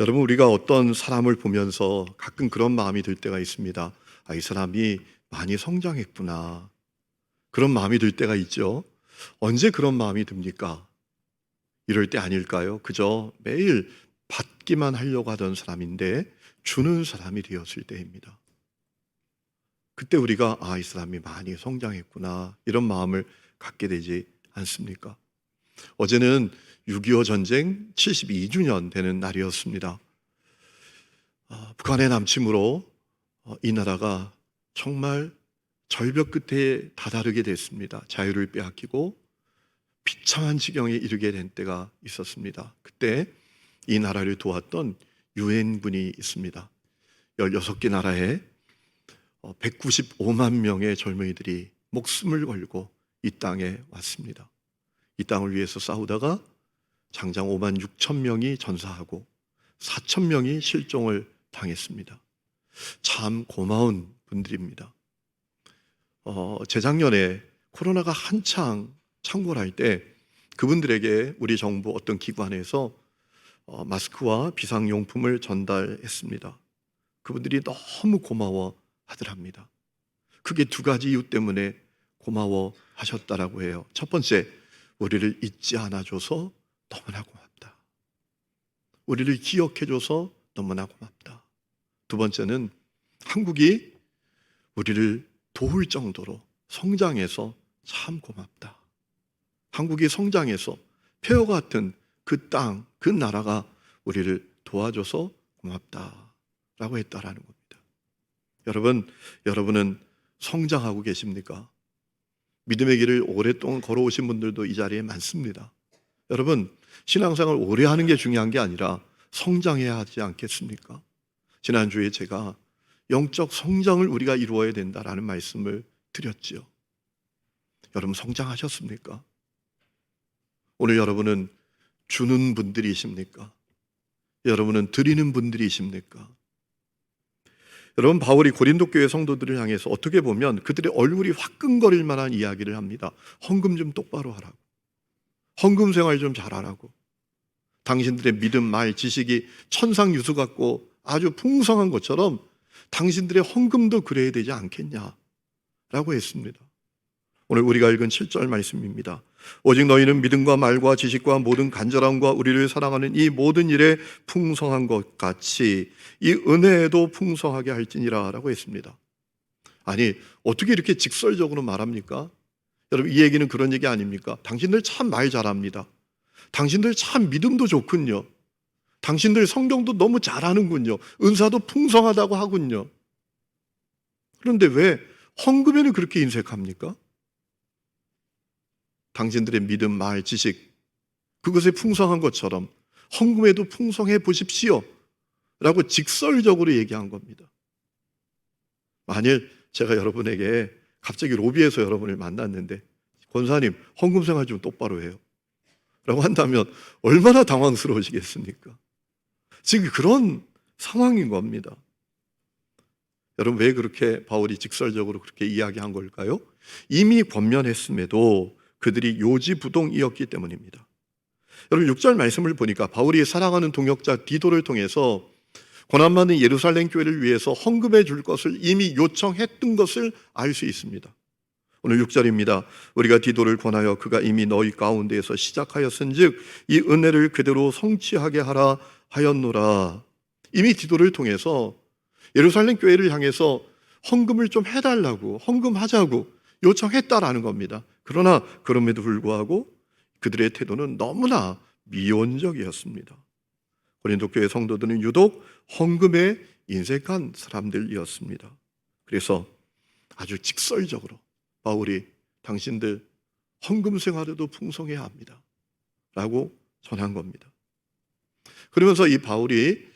여러분, 우리가 어떤 사람을 보면서 가끔 그런 마음이 들 때가 있습니다. 아, 이 사람이 많이 성장했구나. 그런 마음이 들 때가 있죠. 언제 그런 마음이 듭니까? 이럴 때 아닐까요? 그저 매일 받기만 하려고 하던 사람인데 주는 사람이 되었을 때입니다. 그때 우리가 이 사람이 많이 성장했구나. 이런 마음을 갖게 되지 않습니까? 어제는 6.25 전쟁 72주년 되는 날이었습니다. 북한의 남침으로 이 나라가 정말 절벽 끝에 다다르게 됐습니다. 자유를 빼앗기고 비참한 지경에 이르게 된 때가 있었습니다. 그때 이 나라를 도왔던 유엔군이 있습니다. 16개 나라에 195만 명의 젊은이들이 목숨을 걸고 이 땅에 왔습니다. 이 땅을 위해서 싸우다가 장장 5만 6천 명이 전사하고 4천 명이 실종을 당했습니다. 참 고마운 분들입니다. 재작년에 코로나가 한창 창궐할 때 그분들에게 우리 정부 어떤 기관에서 마스크와 비상용품을 전달했습니다. 그분들이 너무 고마워하더랍니다. 그게 두 가지 이유 때문에 고마워하셨다라고 해요. 첫 번째, 우리를 잊지 않아줘서 너무나 고맙다. 우리를 기억해줘서 너무나 고맙다. 두 번째는 한국이 우리를 도울 정도로 성장해서 참 고맙다. 한국이 성장해서 폐허 같은 그 땅, 그 나라가 우리를 도와줘서 고맙다라고 했다라는 겁니다. 여러분은 성장하고 계십니까? 믿음의 길을 오랫동안 걸어오신 분들도 이 자리에 많습니다. 여러분, 신앙생활 오래 하는 게 중요한 게 아니라 성장해야 하지 않겠습니까? 지난주에 제가 영적 성장을 우리가 이루어야 된다라는 말씀을 드렸지요. 여러분, 성장하셨습니까? 오늘 여러분은 주는 분들이십니까? 여러분은 드리는 분들이십니까? 여러분, 바울이 고린도 교회 성도들을 향해서 어떻게 보면 그들의 얼굴이 화끈거릴 만한 이야기를 합니다. 헌금 좀 똑바로 하라고. 헌금 생활 좀 잘하라고. 당신들의 믿음, 말, 지식이 천상유수 같고 아주 풍성한 것처럼 당신들의 헌금도 그래야 되지 않겠냐라고 했습니다. 오늘 우리가 읽은 7절 말씀입니다. 오직 너희는 믿음과 말과 지식과 모든 간절함과 우리를 사랑하는 이 모든 일에 풍성한 것 같이 이 은혜에도 풍성하게 할지니라 라고 했습니다. 아니, 어떻게 이렇게 직설적으로 말합니까? 여러분, 이 얘기는 그런 얘기 아닙니까? 당신들 참 말 잘합니다. 당신들 참 믿음도 좋군요. 당신들 성경도 너무 잘하는군요. 은사도 풍성하다고 하군요. 그런데 왜 헌금에는 그렇게 인색합니까? 당신들의 믿음, 말, 지식, 그것에 풍성한 것처럼 헌금에도 풍성해 보십시오 라고 직설적으로 얘기한 겁니다. 만일 제가 여러분에게 갑자기 로비에서 여러분을 만났는데 권사님, 헌금 생활 좀 똑바로 해요 라고 한다면 얼마나 당황스러우시겠습니까? 지금 그런 상황인 겁니다. 여러분, 왜 그렇게 바울이 직설적으로 그렇게 이야기한 걸까요? 이미 권면했음에도 그들이 요지부동이었기 때문입니다. 여러분, 6절 말씀을 보니까 바울이 사랑하는 동역자 디도를 통해서 고난받는 예루살렘 교회를 위해서 헌금해 줄 것을 이미 요청했던 것을 알 수 있습니다. 오늘 6절입니다. 우리가 디도를 권하여 그가 이미 너희 가운데에서 시작하였은즉 이 은혜를 그대로 성취하게 하라 하였노라. 이미 디도를 통해서 예루살렘 교회를 향해서 헌금을 좀 해달라고, 헌금하자고 요청했다라는 겁니다. 그러나 그럼에도 불구하고 그들의 태도는 너무나 미온적이었습니다. 고린도 교회 성도들은 유독 헌금에 인색한 사람들이었습니다. 그래서 아주 직설적으로 바울이 당신들 헌금 생활에도 풍성해야 합니다 라고 전한 겁니다. 그러면서 이 바울이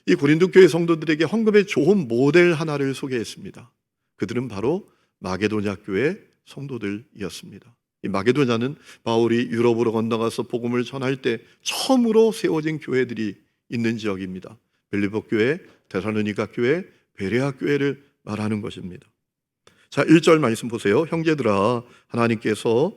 이 고린도 교회 성도들에게 헌금의 좋은 모델 하나를 소개했습니다. 그들은 바로 마게도냐 교회 성도들이었습니다. 이 마게도냐는 바울이 유럽으로 건너가서 복음을 전할 때 처음으로 세워진 교회들이 있는 지역입니다. 빌립보 교회, 데살로니가 교회, 베레아 교회를 말하는 것입니다. 자, 1절 말씀 보세요. 형제들아, 하나님께서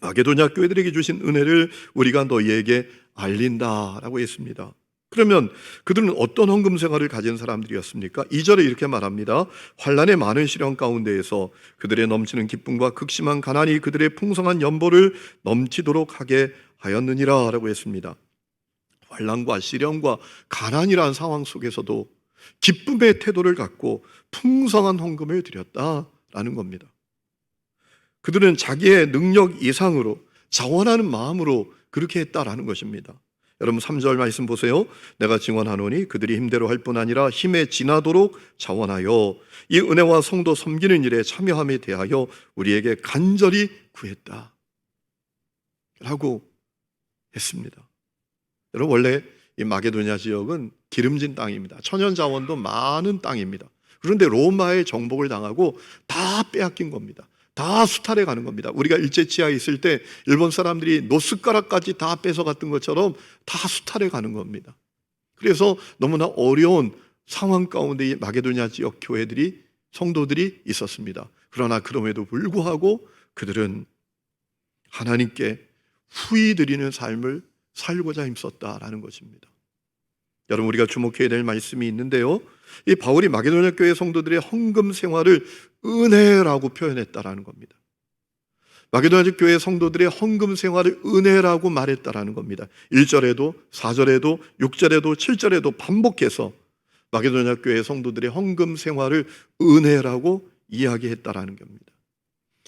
마게도냐 교회들에게 주신 은혜를 우리가 너희에게 알린다라고 했습니다. 그러면 그들은 어떤 헌금 생활을 가진 사람들이었습니까? 2절에 이렇게 말합니다. 환난의 많은 시련 가운데에서 그들의 넘치는 기쁨과 극심한 가난이 그들의 풍성한 연보를 넘치도록 하게 하였느니라 라고 했습니다. 환난과 시련과 가난이라는 상황 속에서도 기쁨의 태도를 갖고 풍성한 헌금을 드렸다라는 겁니다. 그들은 자기의 능력 이상으로 자원하는 마음으로 그렇게 했다라는 것입니다. 여러분 3절 말씀 보세요. 내가 증언하노니 그들이 힘대로 할 뿐 아니라 힘에 지나도록 자원하여 이 은혜와 성도 섬기는 일에 참여함에 대하여 우리에게 간절히 구했다 라고 했습니다. 여러분 원래 이 마게도냐 지역은 기름진 땅입니다. 천연 자원도 많은 땅입니다. 그런데 로마의 정복을 당하고 다 빼앗긴 겁니다. 다 수탈해 가는 겁니다. 우리가 일제치하에 있을 때 일본 사람들이 노숟가락까지 다 뺏어갔던 것처럼 다 수탈해 가는 겁니다. 그래서 너무나 어려운 상황 가운데 이 마게도냐 지역 교회들이 성도들이 있었습니다. 그러나 그럼에도 불구하고 그들은 하나님께 후히 드리는 삶을 살고자 힘썼다라는 것입니다. 여러분 우리가 주목해야 될 말씀이 있는데요. 이 바울이 마게도냐 교회 성도들의 헌금 생활을 은혜라고 표현했다라는 겁니다. 마게도냐 교회 성도들의 헌금 생활을 은혜라고 말했다라는 겁니다. 1절에도 4절에도 6절에도 7절에도 반복해서 마게도냐 교회 성도들의 헌금 생활을 은혜라고 이야기했다라는 겁니다.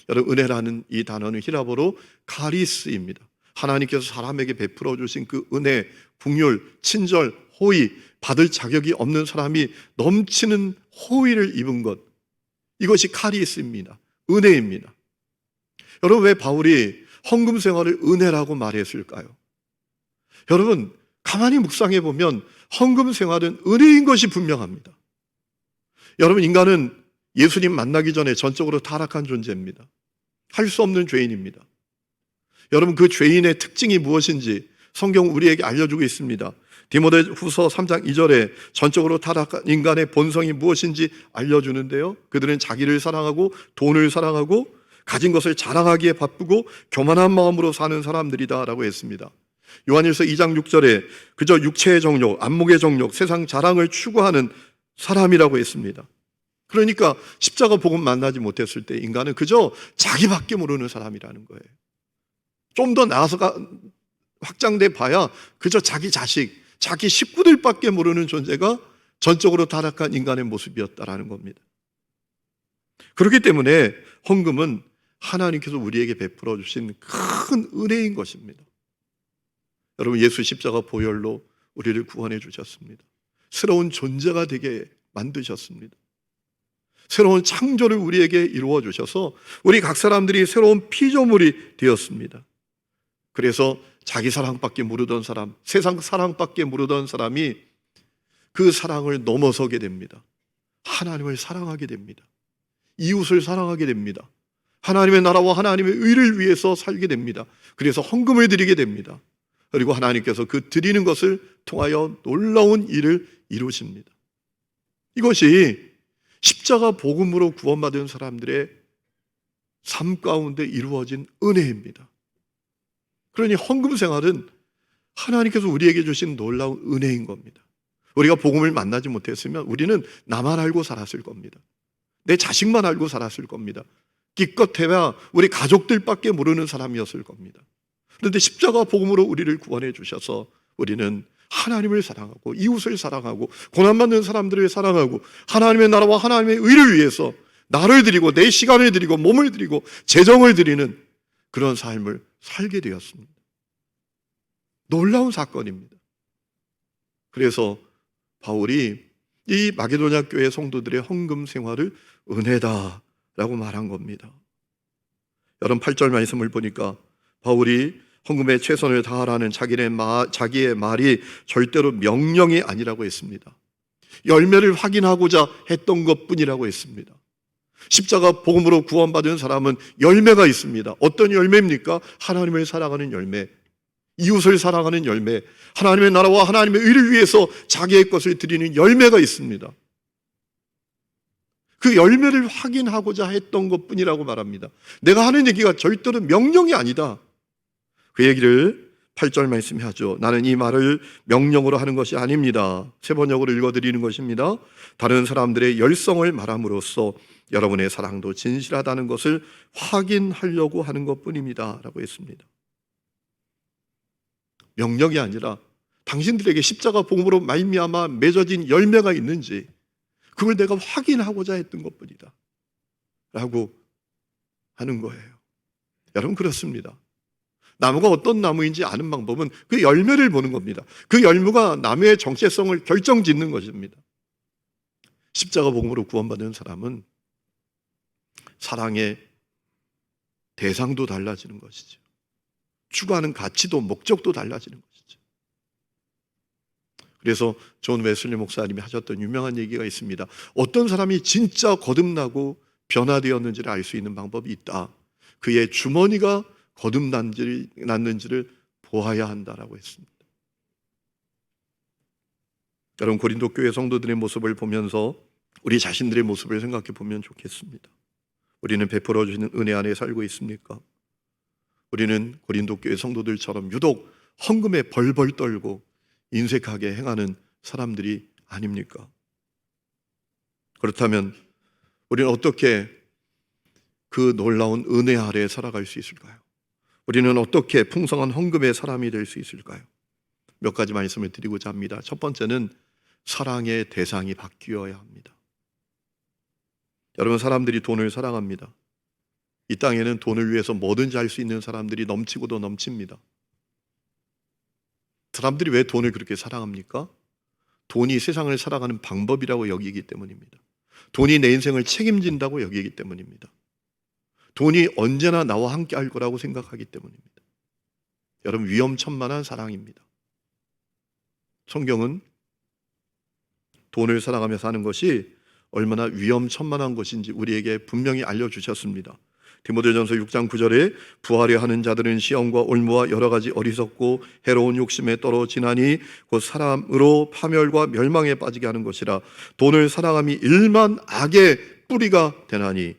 여러분 은혜라는 이 단어는 히라보로 카리스입니다. 하나님께서 사람에게 베풀어 주신 그 은혜, 긍휼, 친절, 호의, 받을 자격이 없는 사람이 넘치는 호의를 입은 것, 이것이 카리스입니다. 은혜입니다. 여러분 왜 바울이 헌금 생활을 은혜라고 말했을까요? 여러분 가만히 묵상해 보면 헌금 생활은 은혜인 것이 분명합니다. 여러분 인간은 예수님 만나기 전에 전적으로 타락한 존재입니다. 할 수 없는 죄인입니다. 여러분 그 죄인의 특징이 무엇인지 성경 우리에게 알려주고 있습니다. 디모데후서 3장 2절에 전적으로 타락한 인간의 본성이 무엇인지 알려주는데요. 그들은 자기를 사랑하고 돈을 사랑하고 가진 것을 자랑하기에 바쁘고 교만한 마음으로 사는 사람들이다라고 했습니다. 요한일서 2장 6절에 그저 육체의 정욕, 안목의 정욕, 세상 자랑을 추구하는 사람이라고 했습니다. 그러니까 십자가 복음 만나지 못했을 때 인간은 그저 자기밖에 모르는 사람이라는 거예요. 좀 더 나아서 확장돼 봐야 그저 자기 자식, 자기 식구들밖에 모르는 존재가 전적으로 타락한 인간의 모습이었다라는 겁니다. 그렇기 때문에 헌금은 하나님께서 우리에게 베풀어 주신 큰 은혜인 것입니다. 여러분 예수 십자가 보혈로 우리를 구원해 주셨습니다. 새로운 존재가 되게 만드셨습니다. 새로운 창조를 우리에게 이루어 주셔서 우리 각 사람들이 새로운 피조물이 되었습니다. 그래서 자기 사랑밖에 모르던 사람, 세상 사랑밖에 모르던 사람이 그 사랑을 넘어서게 됩니다. 하나님을 사랑하게 됩니다. 이웃을 사랑하게 됩니다. 하나님의 나라와 하나님의 의를 위해서 살게 됩니다. 그래서 헌금을 드리게 됩니다. 그리고 하나님께서 그 드리는 것을 통하여 놀라운 일을 이루십니다. 이것이 십자가 복음으로 구원받은 사람들의 삶 가운데 이루어진 은혜입니다. 그러니 헌금 생활은 하나님께서 우리에게 주신 놀라운 은혜인 겁니다. 우리가 복음을 만나지 못했으면 우리는 나만 알고 살았을 겁니다. 내 자식만 알고 살았을 겁니다. 기껏해야 우리 가족들밖에 모르는 사람이었을 겁니다. 그런데 십자가 복음으로 우리를 구원해 주셔서 우리는 하나님을 사랑하고 이웃을 사랑하고 고난받는 사람들을 사랑하고 하나님의 나라와 하나님의 의를 위해서 나를 드리고 내 시간을 드리고 몸을 드리고 재정을 드리는 그런 삶을 살게 되었습니다. 놀라운 사건입니다. 그래서 바울이 이 마게도냐 교회 성도들의 헌금 생활을 은혜다라고 말한 겁니다. 여러분 8절 말씀을 보니까 바울이 헌금에 최선을 다하라는 자기의 말이 절대로 명령이 아니라고 했습니다. 열매를 확인하고자 했던 것뿐이라고 했습니다. 십자가 복음으로 구원받은 사람은 열매가 있습니다. 어떤 열매입니까? 하나님을 사랑하는 열매, 이웃을 사랑하는 열매, 하나님의 나라와 하나님의 의를 위해서 자기의 것을 드리는 열매가 있습니다. 그 열매를 확인하고자 했던 것뿐이라고 말합니다. 내가 하는 얘기가 절대로 명령이 아니다. 그 얘기를 8절 말씀에 하죠. 나는 이 말을 명령으로 하는 것이 아닙니다. 세 번역으로 읽어드리는 것입니다. 다른 사람들의 열성을 말함으로써 여러분의 사랑도 진실하다는 것을 확인하려고 하는 것뿐입니다 라고 했습니다. 명령이 아니라 당신들에게 십자가 복음으로 말미암아 맺어진 열매가 있는지 그걸 내가 확인하고자 했던 것뿐이다 라고 하는 거예요. 여러분, 그렇습니다. 나무가 어떤 나무인지 아는 방법은 그 열매를 보는 겁니다. 그 열매가 나무의 정체성을 결정짓는 것입니다. 십자가 복음으로 구원받은 사람은 사랑의 대상도 달라지는 것이죠. 추구하는 가치도 목적도 달라지는 것이죠. 그래서 존 웨슬리 목사님이 하셨던 유명한 얘기가 있습니다. 어떤 사람이 진짜 거듭나고 변화되었는지를 알 수 있는 방법이 있다. 그의 주머니가 거듭났는지를 보아야 한다라고 했습니다. 여러분, 고린도 교회 성도들의 모습을 보면서 우리 자신들의 모습을 생각해 보면 좋겠습니다. 우리는 베풀어 주시는 은혜 안에 살고 있습니까? 우리는 고린도 교회 성도들처럼 유독 헌금에 벌벌 떨고 인색하게 행하는 사람들이 아닙니까? 그렇다면 우리는 어떻게 그 놀라운 은혜 아래에 살아갈 수 있을까요? 우리는 어떻게 풍성한 헌금의 사람이 될 수 있을까요? 몇 가지 말씀을 드리고자 합니다. 첫 번째는 사랑의 대상이 바뀌어야 합니다. 여러분, 사람들이 돈을 사랑합니다. 이 땅에는 돈을 위해서 뭐든지 할 수 있는 사람들이 넘치고도 넘칩니다. 사람들이 왜 돈을 그렇게 사랑합니까? 돈이 세상을 살아가는 방법이라고 여기기 때문입니다. 돈이 내 인생을 책임진다고 여기기 때문입니다. 돈이 언제나 나와 함께 할 거라고 생각하기 때문입니다. 여러분, 위험천만한 사랑입니다. 성경은 돈을 사랑하며 사는 것이 얼마나 위험천만한 것인지 우리에게 분명히 알려주셨습니다. 디모데전서 6장 9절에 부하려 하는 자들은 시험과 올무와 여러 가지 어리석고 해로운 욕심에 떨어지나니 곧 사람으로 파멸과 멸망에 빠지게 하는 것이라. 돈을 사랑함이 일만 악의 뿌리가 되나니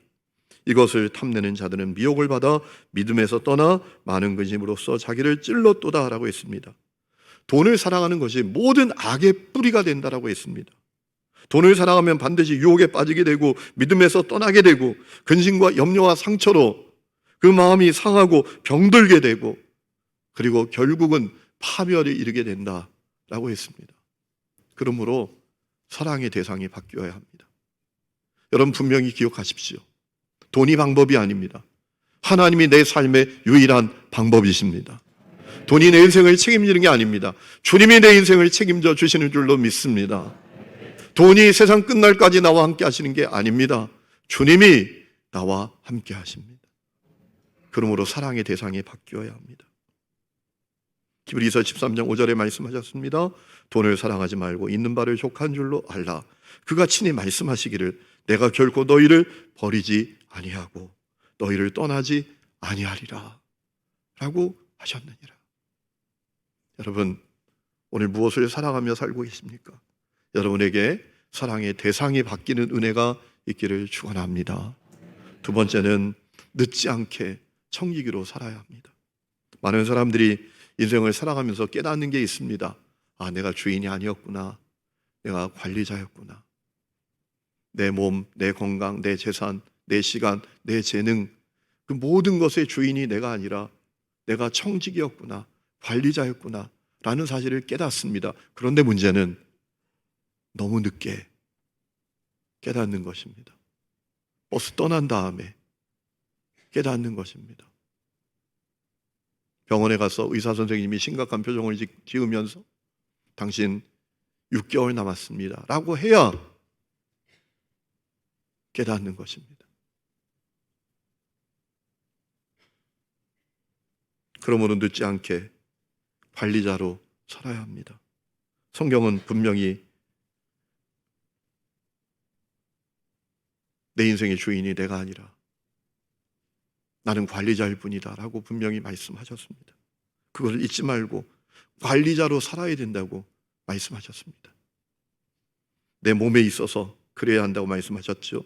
이것을 탐내는 자들은 미혹을 받아 믿음에서 떠나 많은 근심으로써 자기를 찔렀도다라고 했습니다. 돈을 사랑하는 것이 모든 악의 뿌리가 된다라고 했습니다. 돈을 사랑하면 반드시 유혹에 빠지게 되고 믿음에서 떠나게 되고 근심과 염려와 상처로 그 마음이 상하고 병들게 되고 그리고 결국은 파멸에 이르게 된다라고 했습니다. 그러므로 사랑의 대상이 바뀌어야 합니다. 여러분, 분명히 기억하십시오. 돈이 방법이 아닙니다. 하나님이 내 삶의 유일한 방법이십니다. 돈이 내 인생을 책임지는 게 아닙니다. 주님이 내 인생을 책임져 주시는 줄로 믿습니다. 돈이 세상 끝날까지 나와 함께 하시는 게 아닙니다. 주님이 나와 함께 하십니다. 그러므로 사랑의 대상이 바뀌어야 합니다. 히브리서 13장 5절에 말씀하셨습니다. 돈을 사랑하지 말고 있는 바를 족한 줄로 알라. 그가 친히 말씀하시기를 내가 결코 너희를 버리지 아니하고 너희를 떠나지 아니하리라 라고 하셨느니라. 여러분, 오늘 무엇을 사랑하며 살고 계십니까? 여러분에게 사랑의 대상이 바뀌는 은혜가 있기를 축원합니다. 두 번째는 늦지 않게 청지기로 살아야 합니다. 많은 사람들이 인생을 살아가면서 깨닫는 게 있습니다. 아, 내가 주인이 아니었구나. 내가 관리자였구나. 내 몸, 내 건강, 내 재산, 내 시간, 내 재능, 그 모든 것의 주인이 내가 아니라 내가 청지기였구나, 관리자였구나 라는 사실을 깨닫습니다. 그런데 문제는 너무 늦게 깨닫는 것입니다. 버스 떠난 다음에 깨닫는 것입니다. 병원에 가서 의사 선생님이 심각한 표정을 지으면서 당신 6개월 남았습니다 라고 해야 깨닫는 것입니다. 그러므로 늦지 않게 관리자로 살아야 합니다. 성경은 분명히 내 인생의 주인이 내가 아니라 나는 관리자일 뿐이다 라고 분명히 말씀하셨습니다. 그걸 잊지 말고 관리자로 살아야 된다고 말씀하셨습니다. 내 몸에 있어서 그래야 한다고 말씀하셨죠.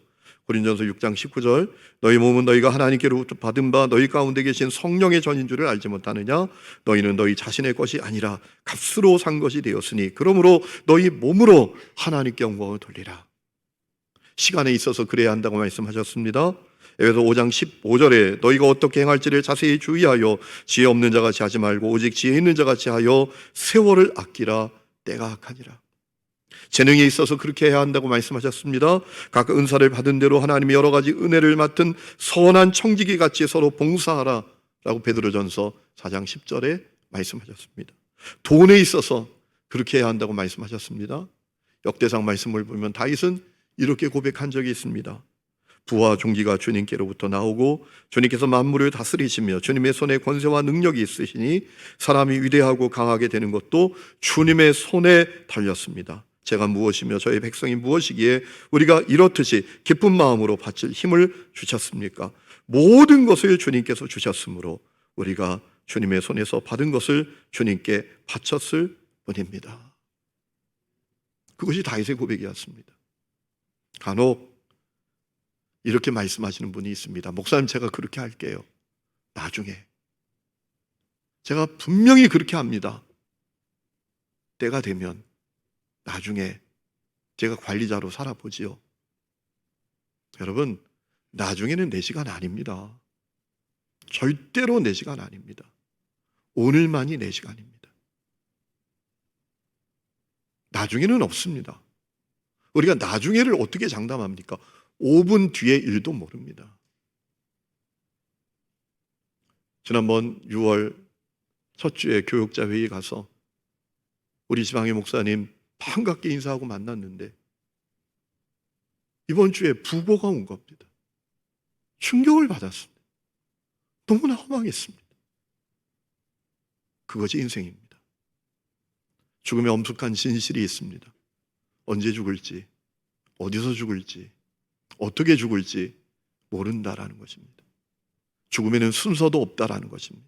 고린전서 6장 19절 너희 몸은 너희가 하나님께로부터 받은 바 너희 가운데 계신 성령의 전인 줄을 알지 못하느냐 너희는 너희 자신의 것이 아니라 값으로 산 것이 되었으니 그러므로 너희 몸으로 하나님께 영광을 돌리라. 시간에 있어서 그래야 한다고 말씀하셨습니다. 에베소 5장 15절에 너희가 어떻게 행할지를 자세히 주의하여 지혜 없는 자같이 하지 말고 오직 지혜 있는 자같이 하여 세월을 아끼라. 때가 악하니라. 재능에 있어서 그렇게 해야 한다고 말씀하셨습니다. 각 은사를 받은 대로 하나님이 여러 가지 은혜를 맡은 선한 청지기 같이 서로 봉사하라 라고 베드로전서 4장 10절에 말씀하셨습니다. 돈에 있어서 그렇게 해야 한다고 말씀하셨습니다. 역대상 말씀을 보면 다윗은 이렇게 고백한 적이 있습니다. 부와 존귀가 주님께로부터 나오고 주님께서 만물을 다스리시며 주님의 손에 권세와 능력이 있으시니 사람이 위대하고 강하게 되는 것도 주님의 손에 달렸습니다. 제가 무엇이며 저희 백성이 무엇이기에 우리가 이렇듯이 기쁜 마음으로 바칠 힘을 주셨습니까? 모든 것을 주님께서 주셨으므로 우리가 주님의 손에서 받은 것을 주님께 바쳤을 뿐입니다. 그것이 다윗의 고백이었습니다. 간혹 이렇게 말씀하시는 분이 있습니다. 목사님, 제가 그렇게 할게요. 나중에. 제가 분명히 그렇게 합니다. 때가 되면 나중에 제가 관리자로 살아보지요. 여러분, 나중에는 내 시간 아닙니다. 절대로 내 시간 아닙니다. 오늘만이 내 시간입니다. 나중에는 없습니다. 우리가 나중에를 어떻게 장담합니까? 5분 뒤의 일도 모릅니다. 지난번 6월 첫 주에 교육자 회의 가서 우리 지방의 목사님 반갑게 인사하고 만났는데 이번 주에 부고가 온 겁니다. 충격을 받았습니다. 너무나 허망했습니다. 그것이 인생입니다. 죽음의 엄숙한 진실이 있습니다. 언제 죽을지, 어디서 죽을지, 어떻게 죽을지 모른다라는 것입니다. 죽음에는 순서도 없다라는 것입니다.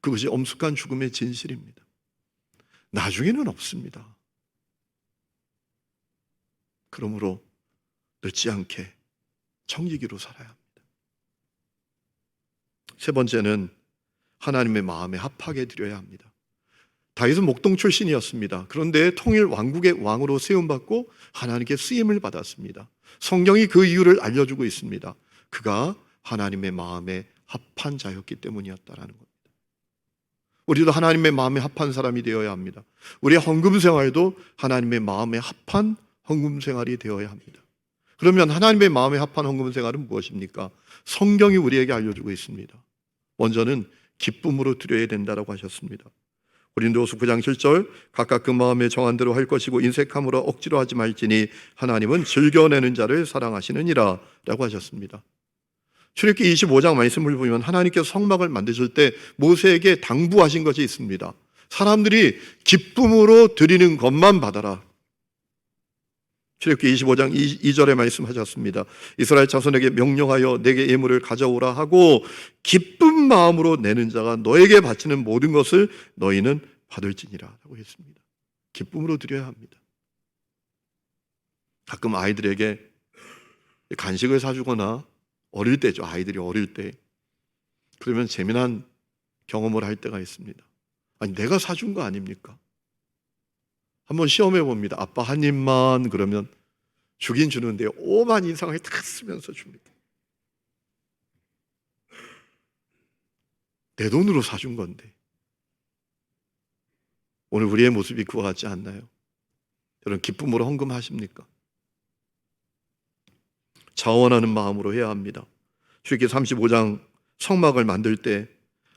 그것이 엄숙한 죽음의 진실입니다. 나중에는 없습니다. 그러므로 늦지 않게 청지기로 살아야 합니다. 세 번째는 하나님의 마음에 합하게 드려야 합니다. 다윗은 목동 출신이었습니다. 그런데 통일 왕국의 왕으로 세움받고 하나님께 쓰임을 받았습니다. 성경이 그 이유를 알려주고 있습니다. 그가 하나님의 마음에 합한 자였기 때문이었다라는 겁니다. 우리도 하나님의 마음에 합한 사람이 되어야 합니다. 우리의 헌금 생활도 하나님의 마음에 합한 헌금 생활이 되어야 합니다. 그러면 하나님의 마음에 합한 헌금 생활은 무엇입니까? 성경이 우리에게 알려주고 있습니다. 먼저는 기쁨으로 드려야 된다고 하셨습니다. 고린도후서 9장 7절 각각 그 마음에 정한 대로 할 것이고 인색함으로 억지로 하지 말지니 하나님은 즐겨내는 자를 사랑하시느니라 라고 하셨습니다. 출애굽기 25장 말씀을 보면 하나님께서 성막을 만드실 때 모세에게 당부하신 것이 있습니다. 사람들이 기쁨으로 드리는 것만 받아라. 출애굽기 25장 2절에 말씀하셨습니다. 이스라엘 자손에게 명령하여 내게 예물을 가져오라 하고 기쁜 마음으로 내는 자가 너에게 바치는 모든 것을 너희는 받을지니라 라고 했습니다. 기쁨으로 드려야 합니다. 가끔 아이들에게 간식을 사주거나 어릴 때죠. 아이들이 어릴 때 그러면 재미난 경험을 할 때가 있습니다. 아니 내가 사준 거 아닙니까? 한번 시험해 봅니다. 아빠 한 입만 그러면 주긴 주는데 오만 인상을 다 쓰면서 줍니다. 내 돈으로 사준 건데. 오늘 우리의 모습이 그와 같지 않나요? 여러분 기쁨으로 헌금하십니까? 자원하는 마음으로 해야 합니다. 출애굽기 35장 성막을 만들 때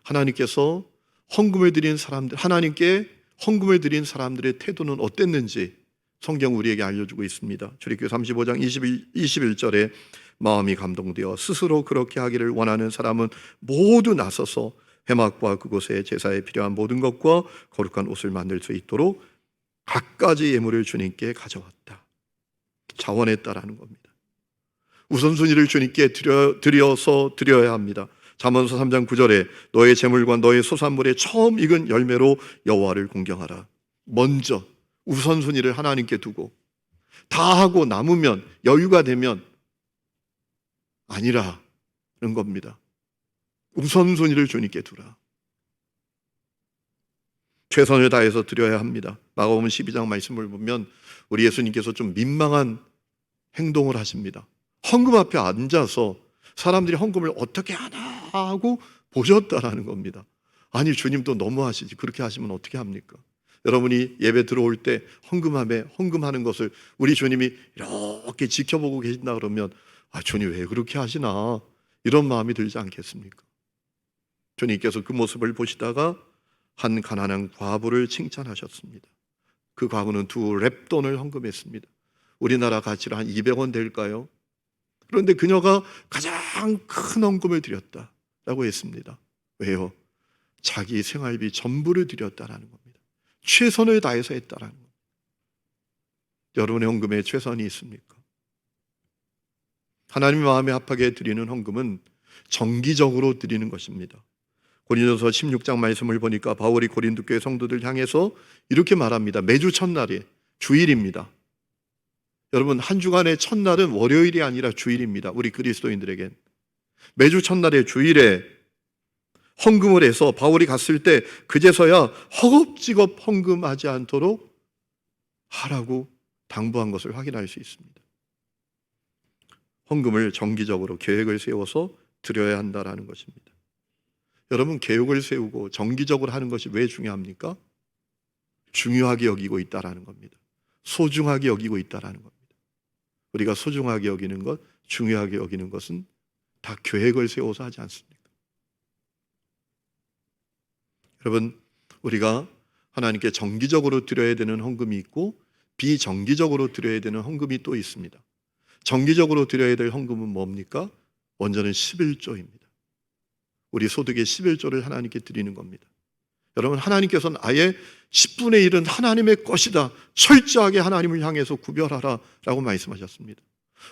하나님께서 헌금을 드린 사람들, 하나님께 헌금을 드린 사람들의 태도는 어땠는지 성경 우리에게 알려주고 있습니다. 출애굽기 35장 21절에 마음이 감동되어 스스로 그렇게 하기를 원하는 사람은 모두 나서서 회막과 그곳에 제사에 필요한 모든 것과 거룩한 옷을 만들 수 있도록 갖가지 예물을 주님께 가져왔다. 자원했다라는 겁니다. 우선순위를 주님께 드려서 드려야 합니다. 잠언서 3장 9절에 너의 재물과 너의 소산물의 처음 익은 열매로 여호와를 공경하라. 먼저 우선순위를 하나님께 두고 다 하고 남으면 여유가 되면 아니라는 겁니다. 우선순위를 주님께 두라. 최선을 다해서 드려야 합니다. 마가복음 12장 말씀을 보면 우리 예수님께서 좀 민망한 행동을 하십니다. 헌금 앞에 앉아서 사람들이 헌금을 어떻게 하나 하고 보셨다라는 겁니다. 아니, 주님도 너무하시지. 그렇게 하시면 어떻게 합니까? 여러분이 예배 들어올 때 헌금하는 것을 우리 주님이 이렇게 지켜보고 계신다 그러면 주님 왜 그렇게 하시나, 이런 마음이 들지 않겠습니까? 주님께서 그 모습을 보시다가 한 가난한 과부를 칭찬하셨습니다. 그 과부는 2렙돈을 헌금했습니다. 우리나라 가치로 한 200원 될까요? 그런데 그녀가 가장 큰 헌금을 드렸다라고 했습니다. 왜요? 자기 생활비 전부를 드렸다라는 겁니다. 최선을 다해서 했다라는 겁니다. 여러분의 헌금에 최선이 있습니까? 하나님 마음에 합하게 드리는 헌금은 정기적으로 드리는 것입니다. 고린도서 16장 말씀을 보니까 바울이 고린도 교회 성도들 향해서 이렇게 말합니다. 매주 첫날이 주일입니다. 여러분, 한 주간의 첫날은 월요일이 아니라 주일입니다. 우리 그리스도인들에겐 매주 첫날의 주일에 헌금을 해서 바울이 갔을 때 그제서야 허겁지겁 헌금하지 않도록 하라고 당부한 것을 확인할 수 있습니다. 헌금을 정기적으로 계획을 세워서 드려야 한다는 것입니다. 여러분, 계획을 세우고 정기적으로 하는 것이 왜 중요합니까? 중요하게 여기고 있다는 겁니다. 소중하게 여기고 있다는 겁니다. 우리가 소중하게 여기는 것, 중요하게 여기는 것은 다 계획을 세워서 하지 않습니까? 여러분, 우리가 하나님께 정기적으로 드려야 되는 헌금이 있고 비정기적으로 드려야 되는 헌금이 또 있습니다. 정기적으로 드려야 될 헌금은 뭡니까? 먼저는 11조입니다. 우리 소득의 11조를 하나님께 드리는 겁니다. 여러분, 하나님께서는 아예 10분의 1은 하나님의 것이다, 철저하게 하나님을 향해서 구별하라 라고 말씀하셨습니다.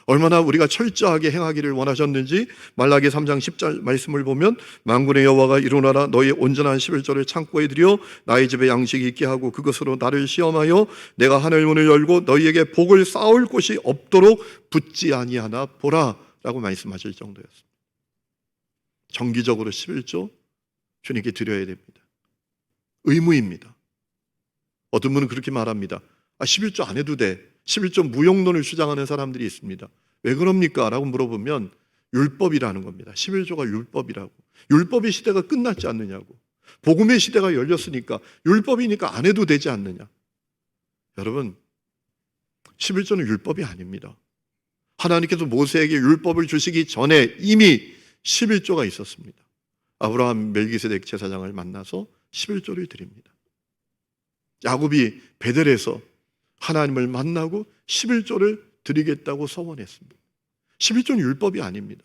얼마나 우리가 철저하게 행하기를 원하셨는지 말라기 3장 10절 말씀을 보면 만군의 여호와가 이루노라, 너희 온전한 11조를 창고에 들여 나의 집에 양식이 있게 하고 그것으로 나를 시험하여 내가 하늘 문을 열고 너희에게 복을 쌓을 곳이 없도록 붙지 아니하나 보라 라고 말씀하실 정도였습니다. 정기적으로 11조 주님께 드려야 됩니다. 의무입니다. 어떤 분은 그렇게 말합니다. 11조 안 해도 돼. 11조 무용론을 주장하는 사람들이 있습니다. 왜 그럽니까? 라고 물어보면 율법이라는 겁니다. 11조가 율법이라고. 율법의 시대가 끝났지 않느냐고. 복음의 시대가 열렸으니까 율법이니까 안 해도 되지 않느냐. 여러분, 11조는 율법이 아닙니다. 하나님께서 모세에게 율법을 주시기 전에 이미 11조가 있었습니다. 아브라함 멜기세덱 제사장을 만나서 11조를 드립니다. 야곱이 베델에서 하나님을 만나고 11조를 드리겠다고 서원했습니다. 11조는 율법이 아닙니다.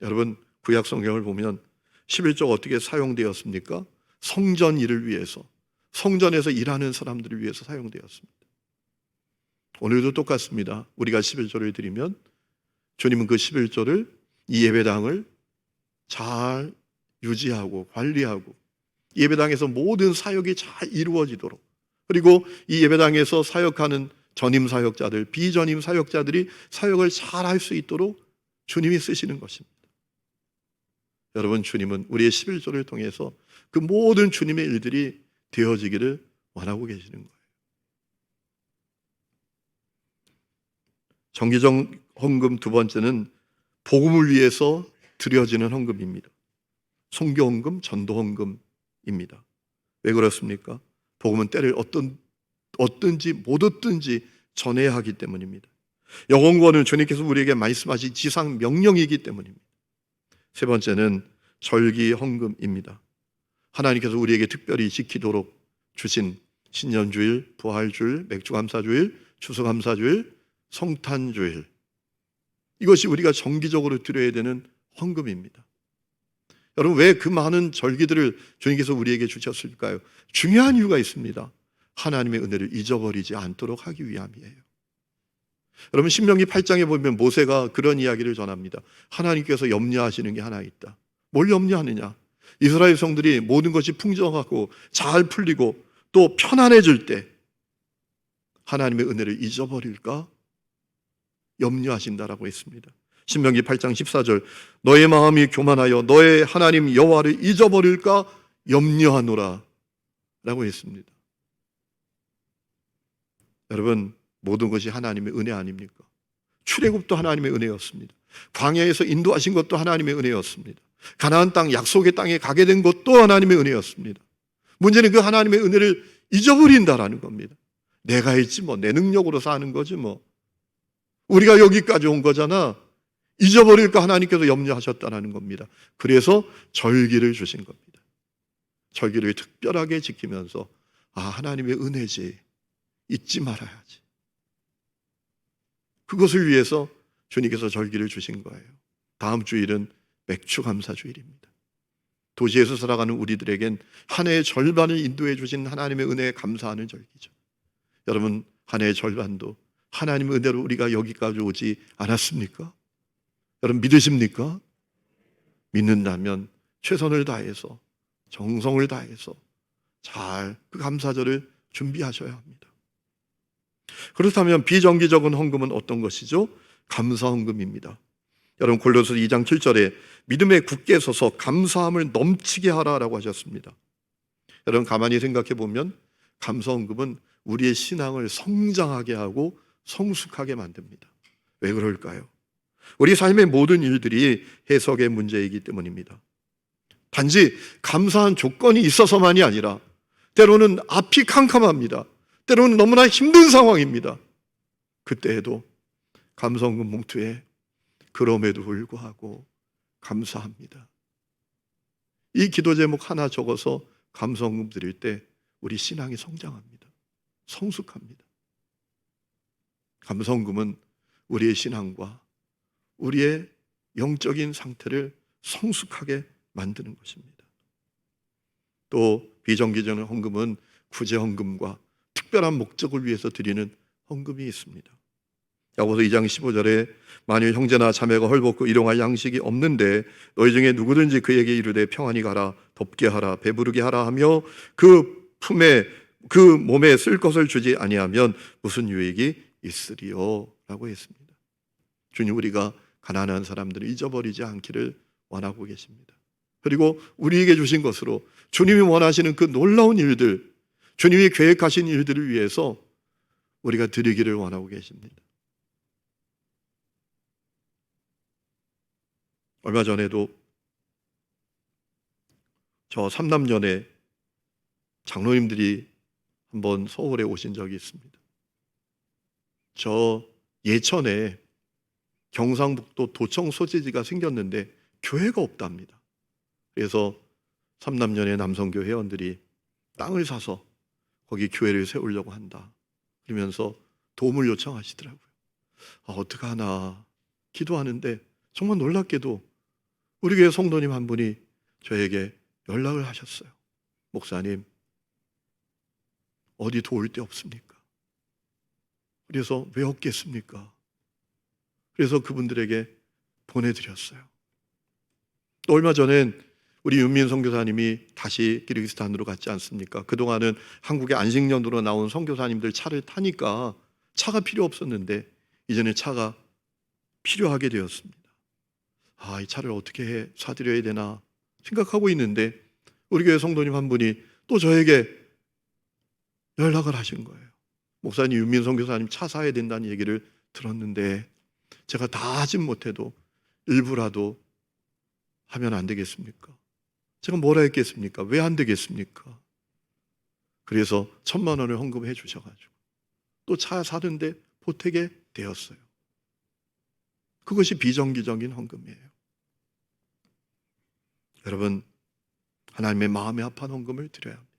여러분, 구약 성경을 보면 11조가 어떻게 사용되었습니까? 성전 일을 위해서, 성전에서 일하는 사람들을 위해서 사용되었습니다. 오늘도 똑같습니다. 우리가 11조를 드리면 주님은 그 11조를, 이 예배당을 잘 유지하고 관리하고 예배당에서 모든 사역이 잘 이루어지도록, 그리고 이 예배당에서 사역하는 전임 사역자들, 비전임 사역자들이 사역을 잘 할 수 있도록 주님이 쓰시는 것입니다. 여러분, 주님은 우리의 11조를 통해서 그 모든 주님의 일들이 되어지기를 원하고 계시는 거예요. 정기적 헌금 두 번째는 복음을 위해서 드려지는 헌금입니다. 선교 헌금, 전도 헌금입니다. 왜 그렇습니까? 복음은 때를 얻든지 못 얻든지 전해야 하기 때문입니다. 영원권은 주님께서 우리에게 말씀하신 지상 명령이기 때문입니다. 세 번째는 절기 헌금입니다. 하나님께서 우리에게 특별히 지키도록 주신 신년주일, 부활주일, 맥주감사주일, 추수감사주일, 성탄주일, 이것이 우리가 정기적으로 드려야 되는 헌금입니다. 여러분, 왜 그 많은 절기들을 주님께서 우리에게 주셨을까요? 중요한 이유가 있습니다. 하나님의 은혜를 잊어버리지 않도록 하기 위함이에요. 여러분, 신명기 8장에 보면 모세가 그런 이야기를 전합니다. 하나님께서 염려하시는 게 하나 있다. 뭘 염려하느냐? 이스라엘 성들이 모든 것이 풍성하고 잘 풀리고 또 편안해질 때 하나님의 은혜를 잊어버릴까 염려하신다라고 했습니다. 신명기 8장 14절, 너의 마음이 교만하여 너의 하나님 여호와를 잊어버릴까 염려하노라 라고 했습니다. 여러분, 모든 것이 하나님의 은혜 아닙니까? 출애굽도 하나님의 은혜였습니다. 광야에서 인도하신 것도 하나님의 은혜였습니다. 가나안 땅, 약속의 땅에 가게 된 것도 하나님의 은혜였습니다. 문제는 그 하나님의 은혜를 잊어버린다라는 겁니다. 내가 했지 뭐, 내 능력으로 사는 거지 뭐, 우리가 여기까지 온 거잖아. 잊어버릴까 하나님께서 염려하셨다는 겁니다. 그래서 절기를 주신 겁니다. 절기를 특별하게 지키면서 하나님의 은혜지, 잊지 말아야지. 그것을 위해서 주님께서 절기를 주신 거예요. 다음 주일은 맥주 감사 주일입니다. 도시에서 살아가는 우리들에겐 한 해의 절반을 인도해 주신 하나님의 은혜에 감사하는 절기죠. 여러분, 한 해의 절반도 하나님의 은혜로 우리가 여기까지 오지 않았습니까? 여러분, 믿으십니까? 믿는다면 최선을 다해서, 정성을 다해서 잘 그 감사절을 준비하셔야 합니다. 그렇다면 비정기적인 헌금은 어떤 것이죠? 감사 헌금입니다. 여러분, 골로새 2장 7절에 믿음에 굳게 서서 감사함을 넘치게 하라라고 하셨습니다. 여러분, 가만히 생각해 보면 감사 헌금은 우리의 신앙을 성장하게 하고 성숙하게 만듭니다. 왜 그럴까요? 우리 삶의 모든 일들이 해석의 문제이기 때문입니다. 단지 감사한 조건이 있어서만이 아니라 때로는 앞이 캄캄합니다. 때로는 너무나 힘든 상황입니다. 그때에도 감사헌금 봉투에 그럼에도 불구하고 감사합니다, 이 기도 제목 하나 적어서 감사헌금 드릴 때 우리 신앙이 성장합니다. 성숙합니다. 감사헌금은 우리의 신앙과 우리의 영적인 상태를 성숙하게 만드는 것입니다. 또 비정기적인 헌금은 구제 헌금과 특별한 목적을 위해서 드리는 헌금이 있습니다. 야고보서 2장 15절에 만일 형제나 자매가 헐벗고 일용할 양식이 없는데 너희 중에 누구든지 그에게 이르되 평안히 가라, 덥게 하라, 배부르게 하라 하며 그 몸에 쓸 것을 주지 아니하면 무슨 유익이 있으리요 라고 했습니다. 주님, 우리가 가난한 사람들을 잊어버리지 않기를 원하고 계십니다. 그리고 우리에게 주신 것으로 주님이 원하시는 그 놀라운 일들, 주님이 계획하신 일들을 위해서 우리가 드리기를 원하고 계십니다. 얼마 전에도 저 삼남년에 장로님들이 한번 서울에 오신 적이 있습니다. 저 예천에 경상북도 도청 소재지가 생겼는데 교회가 없답니다. 그래서 삼남년의 남성교 회원들이 땅을 사서 거기 교회를 세우려고 한다 그러면서 도움을 요청하시더라고요. 어떡하나 기도하는데 정말 놀랍게도 우리 교회 성도님 한 분이 저에게 연락을 하셨어요. 목사님, 어디 도울 데 없습니까? 그래서 왜 없겠습니까? 그래서 그분들에게 보내드렸어요. 또 얼마 전엔 우리 윤민 선교사님이 다시 기르기스탄으로 갔지 않습니까? 그동안은 한국의 안식년으로 나온 선교사님들 차를 타니까 차가 필요 없었는데 이제는 차가 필요하게 되었습니다. 이 차를 어떻게 사드려야 되나 생각하고 있는데 우리 교회 성도님 한 분이 또 저에게 연락을 하신 거예요. 목사님, 윤민 선교사님 차 사야 된다는 얘기를 들었는데 제가 다 하진 못해도 일부라도 하면 안 되겠습니까? 제가 뭐라 했겠습니까? 왜 안 되겠습니까? 그래서 1,000만 원을 헌금해 주셔가지고 또 차 사는데 보태게 되었어요. 그것이 비정기적인 헌금이에요. 여러분, 하나님의 마음에 합한 헌금을 드려야 합니다.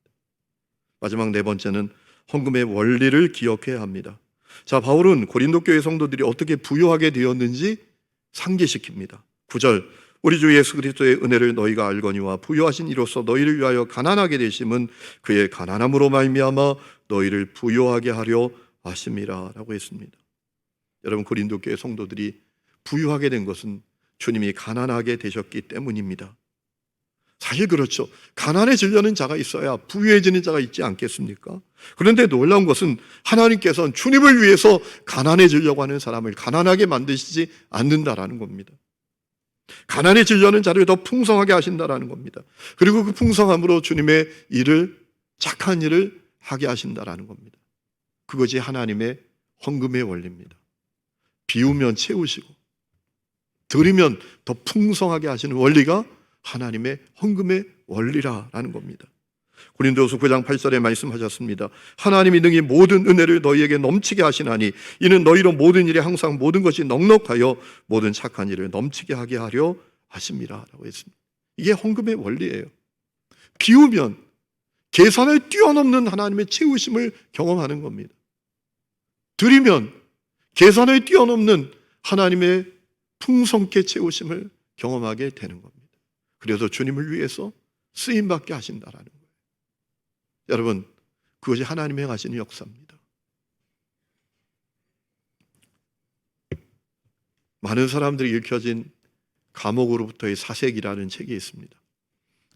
마지막 네 번째는 헌금의 원리를 기억해야 합니다. 자, 바울은 고린도 교회 성도들이 어떻게 부유하게 되었는지 상기시킵니다. 9절, 우리 주 예수 그리스도의 은혜를 너희가 알거니와 부유하신 이로써 너희를 위하여 가난하게 되심은 그의 가난함으로 말미암아 너희를 부유하게 하려 하심이라 라고 했습니다. 여러분, 고린도 교회 성도들이 부유하게 된 것은 주님이 가난하게 되셨기 때문입니다. 사실 그렇죠. 가난해지려는 자가 있어야 부유해지는 자가 있지 않겠습니까? 그런데 놀라운 것은 하나님께서는 주님을 위해서 가난해지려고 하는 사람을 가난하게 만드시지 않는다라는 겁니다. 가난해지려는 자를 더 풍성하게 하신다라는 겁니다. 그리고 그 풍성함으로 주님의 일을, 착한 일을 하게 하신다라는 겁니다. 그것이 하나님의 헌금의 원리입니다. 비우면 채우시고 드리면 더 풍성하게 하시는 원리가 하나님의 헌금의 원리라는 겁니다. 고린도후서 9장 8절에 말씀하셨습니다. 하나님이 능히 모든 은혜를 너희에게 넘치게 하시나니 이는 너희로 모든 일에 항상 모든 것이 넉넉하여 모든 착한 일을 넘치게 하게 하려 하심이라 라고 했습니다. 이게 헌금의 원리예요. 비우면 계산을 뛰어넘는 하나님의 채우심을 경험하는 겁니다. 드리면 계산을 뛰어넘는 하나님의 풍성케 채우심을 경험하게 되는 겁니다. 그래서 주님을 위해서 쓰임받게 하신다라는 거예요. 여러분, 그것이 하나님이 행하시는 역사입니다. 많은 사람들이 읽혀진 감옥으로부터의 사색이라는 책이 있습니다.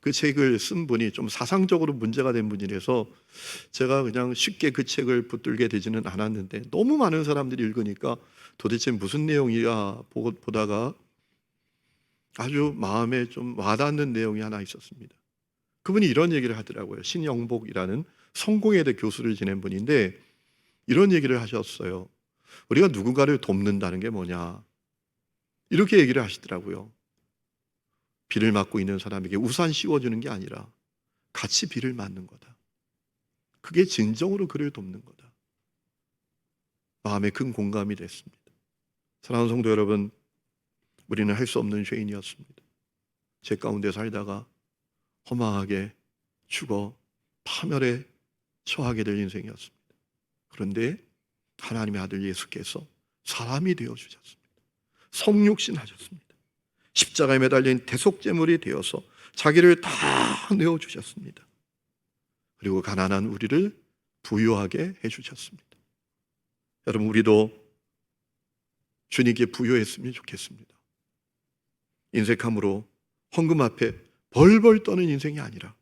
그 책을 쓴 분이 좀 사상적으로 문제가 된 분이라서 제가 그냥 쉽게 그 책을 붙들게 되지는 않았는데 너무 많은 사람들이 읽으니까 도대체 무슨 내용이야 보다가 아주 마음에 좀 와닿는 내용이 하나 있었습니다. 그분이 이런 얘기를 하더라고요. 신영복이라는 성공회대 교수를 지낸 분인데 이런 얘기를 하셨어요. 우리가 누군가를 돕는다는 게 뭐냐, 이렇게 얘기를 하시더라고요. 비를 맞고 있는 사람에게 우산 씌워주는 게 아니라 같이 비를 맞는 거다. 그게 진정으로 그를 돕는 거다. 마음에 큰 공감이 됐습니다. 사랑하는 성도 여러분, 우리는 할 수 없는 죄인이었습니다. 죄 가운데 살다가 허망하게 죽어 파멸에 처하게 될 인생이었습니다. 그런데 하나님의 아들 예수께서 사람이 되어주셨습니다. 성육신 하셨습니다. 십자가에 매달린 대속제물이 되어서 자기를 다 내어주셨습니다. 그리고 가난한 우리를 부유하게 해주셨습니다. 여러분, 우리도 주님께 부유했으면 좋겠습니다. 인색함으로 헌금 앞에 벌벌 떠는 인생이 아니라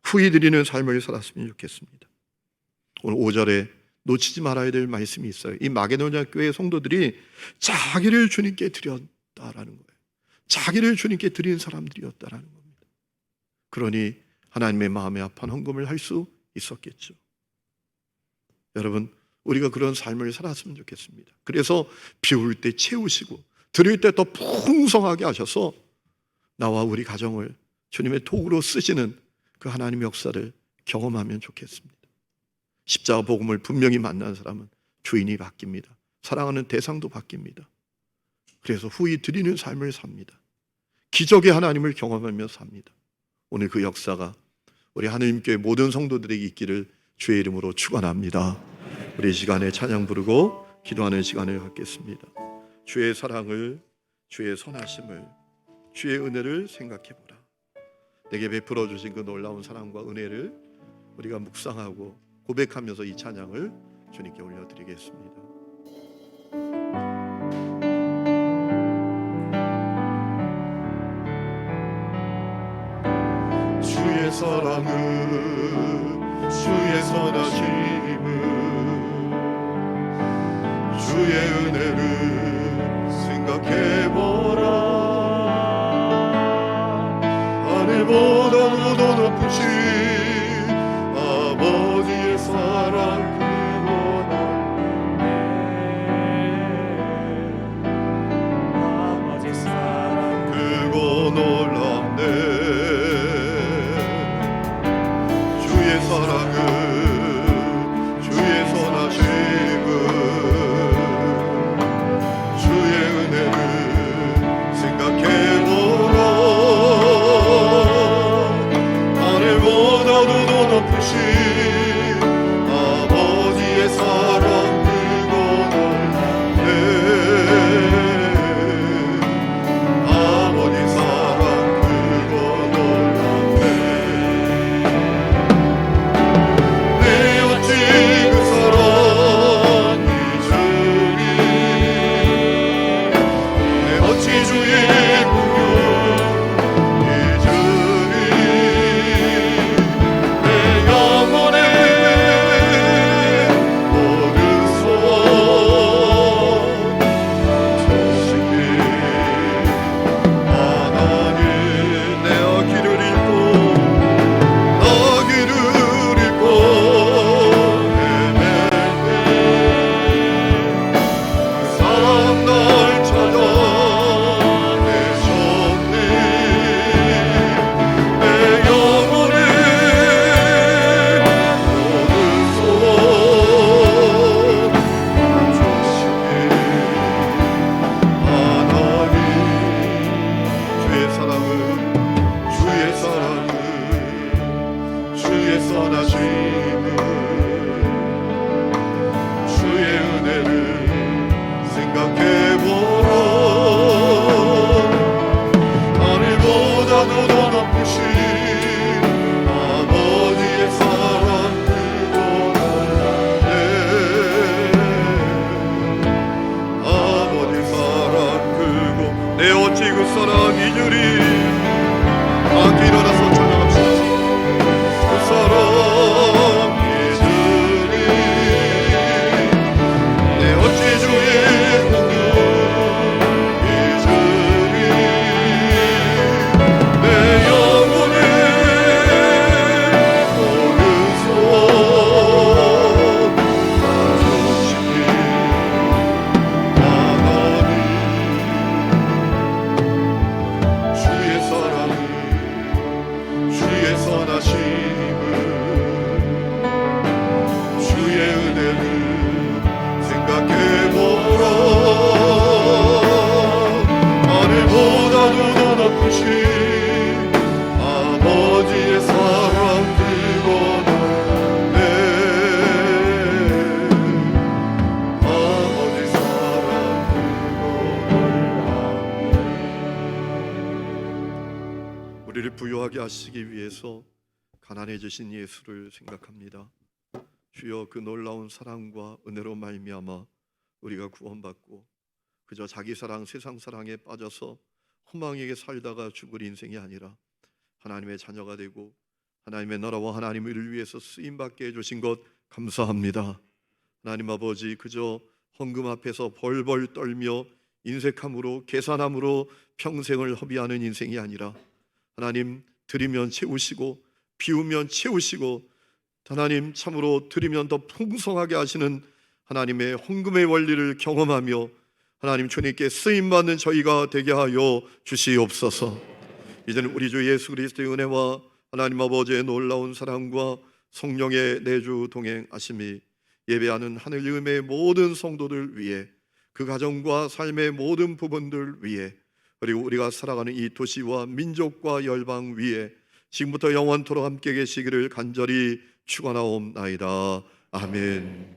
후히 드리는 삶을 살았으면 좋겠습니다. 오늘 5절에 놓치지 말아야 될 말씀이 있어요. 이 마게도냐 교회 성도들이 자기를 주님께 드렸다라는 거예요. 자기를 주님께 드린 사람들이었다라는 겁니다. 그러니 하나님의 마음에 합한 헌금을 할 수 있었겠죠. 여러분, 우리가 그런 삶을 살았으면 좋겠습니다. 그래서 비울 때 채우시고 드릴 때 더 풍성하게 하셔서 나와 우리 가정을 주님의 도구로 쓰시는 그 하나님의 역사를 경험하면 좋겠습니다. 십자가 복음을 분명히 만난 사람은 주인이 바뀝니다. 사랑하는 대상도 바뀝니다. 그래서 후히 드리는 삶을 삽니다. 기적의 하나님을 경험하며 삽니다. 오늘 그 역사가 우리 하느님교회 모든 성도들에게 있기를 주의 이름으로 축원합니다. 우리 시간에 찬양 부르고 기도하는 시간을 갖겠습니다. 주의 사랑을, 주의 선하심을, 주의 은혜를 생각해보라. 내게 베풀어 주신 그 놀라운 사랑과 은혜를 우리가 묵상하고 고백하면서 이 찬양을 주님께 올려드리겠습니다. 주의 사랑을, 주의 선하심을, 주의 은혜를 생각해보라. 하늘보다도 더 높으신 아버지의 사랑 크고 놀랍네. 주의 사랑을, 주의 선하심을, 주의 은혜를 생각해보라. 하늘보다도 더 높으신 아버지의 사랑 크고 놀랍네. 아버지 사랑 사랑 잊으리. 다 함께 일어나서 찬양합시다. 그 사랑 잊으리. 내 어찌 주의 복음 잊으리. 내 영혼의 오른손 가져오시니 하나님 주의 사랑을 주의 선하심을 주의 은혜를 생각해보라. 하늘보다도 더 높으신 아버지의 사랑 그거네. 아버지 사랑 그거네. 우리를 부유하게 하시기 위해서 가난해지신 예수를 생각합니다. 주여, 그 놀라운 사랑과 은혜로 말미암아 우리가 구원받고 그저 자기 사랑, 세상 사랑에 빠져서 허망하게 살다가 죽을 인생이 아니라 하나님의 자녀가 되고 하나님의 나라와 하나님을 위해서 쓰임받게 해주신 것 감사합니다. 하나님 아버지, 그저 헌금 앞에서 벌벌 떨며 인색함으로 계산함으로 평생을 허비하는 인생이 아니라 하나님, 드리면 채우시고 비우면 채우시고 하나님, 참으로 드리면 더 풍성하게 하시는 하나님의 헌금의 원리를 경험하며 하나님 주님께 쓰임받는 저희가 되게 하여 주시옵소서. 이제는 우리 주 예수 그리스도의 은혜와 하나님 아버지의 놀라운 사랑과 성령의 내주 동행하심이 예배하는 하늘 음의 모든 성도들 위해, 그 가정과 삶의 모든 부분들 위해, 그리고 우리가 살아가는 이 도시와 민족과 열방 위에 지금부터 영원토록 함께 계시기를 간절히 축원하옵나이다. 아멘.